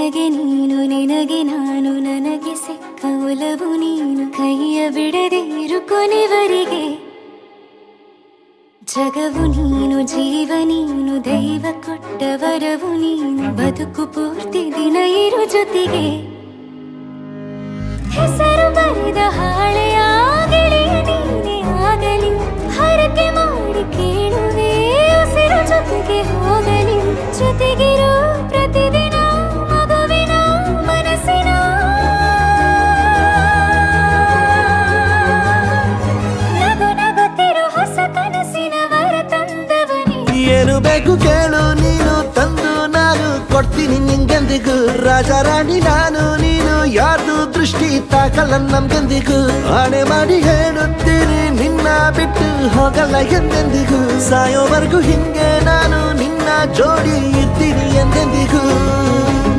ನನಗೆ ನೀನು ನಿನಗೆ ನಾನು ನನಗೆ ಸಿಕ್ಕ ಒಲವು ನೀನು ಕೈಯ ಬಿಡದೆ ಇರು ಕೊನೆವರೆಗೆ ಜಗವು ನೀನು ಜೀವ ನೀನು ದೈವ ಕೊಟ್ಟ ವರವು ನೀನು ಬದುಕು ಪೂರ್ತಿ ದಿನ ಇರು ಜೊತೆಗೆ ಹೆಸರು ಬರೆದ ಹಾಳೆಯ ಗೆಳೆಯ ನೀನೇ ಆಗಲಿ ಹರಕೆ ಮಾಡಿ ಕೇಳುವೆ ಉಸಿರು ಜೊತೆಗೆ ಹೋಗಲಿ ಜೊತೆಗಿರೋ ಪ್ರತಿದಿನ ಮಗುವಿನ ಮನಸ್ಸಿನ ನಗು ನಗುತ್ತಿರೋ ಹೊಸ ಕನಸಿನ ವರ ತಂದವನೇ ಏನು ಬೇಕು ಕೇಳು ನೀನು ತಂದು ನಾನು ಕೊಡ್ತೀನಿ ನಿಂಗೆಂದಿಗೂ ರಾಜ ರಾಣಿ ನಾನು ನೀನು ಯಾರ್ದು ದೃಷ್ಟಿ ತಾಕಲ್ಲ ನಮ್ಗೆಂದಿಗೂ ಆಣೆ ಮಾಡಿ ಹೇಳುತ್ತೀನಿ ನಿನ್ನ ಬಿಟ್ಟು ಹೋಗಲ್ಲ ಎಂದೆಂದಿಗೂ ಸಾಯೋವರೆಗೂ ಹಿಂಗೆ ನಾನು ನಿನ್ನ ಜೋಡಿ ಇರ್ತೀನಿ ಎಂದೆಂದಿಗೂ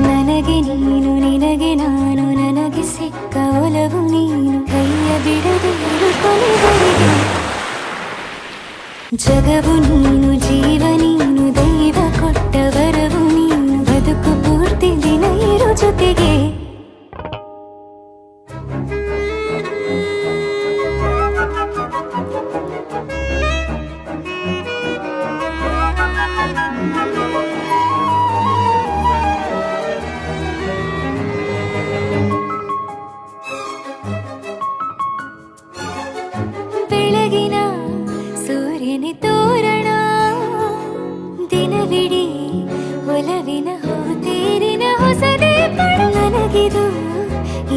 ನನಗೆ ನೀನು ನಿನಗೆ ನಾನು ನನಗೆ ಸಿಕ್ಕ ಒಲವು ನೀನು ಕೈಯ ಬಿಡದೆ ಇರು ಕೊನೆವರೆಗೆ ಜಗವು ನೀನು ಜೀವ ನೀನು ದೈವ ಕೊಟ್ಟ ವರವು ನೀನು ಬದುಕು ಪೂರ್ತಿ ದಿನ ಇರು ಜೊತೆಗೆ ಬೆಳಗಿನ ಸೂರ್ಯನೇ ತೋರಣ ದಿನವಿಡೀ ಒಲವಿನ ಹೋತೇರಿನ ಹೊಸದೇ ಪಡ ನನಗಿದು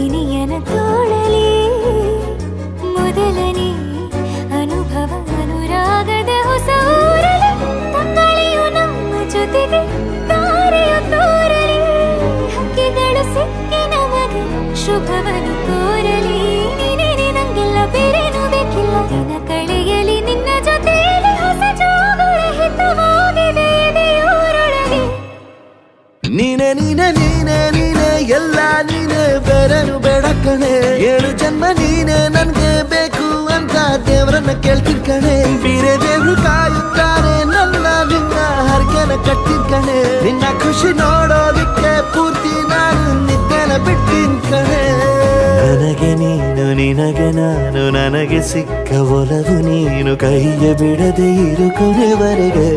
ಇನಿಯನ ತೋಳಲಿ ಮೊದಲನೇ ಅನುಭವ ಅನುರಾಗದ ಹೊಸ ಊರಲಿ ತಂಗಳಿಯು ನಮ್ಮ ಜೊತೆಗೆ ತಾರೆಯು ತೋರಲಿ ಹಕ್ಕಿಗಳು ಸಿಕ್ಕಿ ನಮಗೆ ಶುಭವನ್ನು ಕೋರಲಿ ನೀನೇ ನಂಗೆಲ್ಲ ಬೇರೇನು ಬೇಕಿಲ್ಲ ದಿನ ಕಳೆಯಲಿ ನಿನ್ನ ಜೊತೆಯಲ್ಲಿ ಹೊಸ ಜೋಗುಳ ಹಿತವಾಗಿದೆ ಎದೆಯೂರೊಳಗೆ ನೀನೆ ನೀನೆ ನೀನೆ ನೀನೆ ಎಲ್ಲ ನೀನೆ ಬೇರೆನು ಬೇಡ ಕಣೆ ಏಳು ಜನ್ಮ ನೀನೆ ನನ್ಗೆ ಬೇಕು ಅಂತ ದೇವರನ್ನ ಕೇಳ್ತೀನಿ ಕಣೆ ಬೇರೆ ದೇವ್ರು ಕಾಯುತ್ತಾರೆ ನನ್ನ ನಿನ್ನ ಹರ್ಗೆನ ಕಟ್ಟಿನ ಕಣೆ ನಿನ್ನ ಖುಷಿ ನೋಡೋದಿಕ್ಕೆ ಪೂರ್ತಿ ನಾನು ನಿದ್ದೆನ ಬಿಟ್ಟಿನ್ ಕಣೆ ನನಗೆ ನೀನು ನಿನಗೆ ನಾನು ನನಗೆ ಸಿಕ್ಕ ಒಲವು ನೀನು ಕೈಯ ಬಿಡದೆ ಇರು ಕೊನೆವರೆಗೆ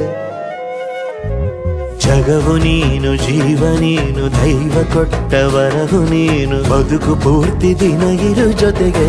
ಜಗವು ನೀನು ಜೀವ ನೀನು ದೈವ ಕೊಟ್ಟ ವರವು ನೀನು ಬದುಕು ಪೂರ್ತಿ ದಿನ ಇರು ಜೊತೆಗೆ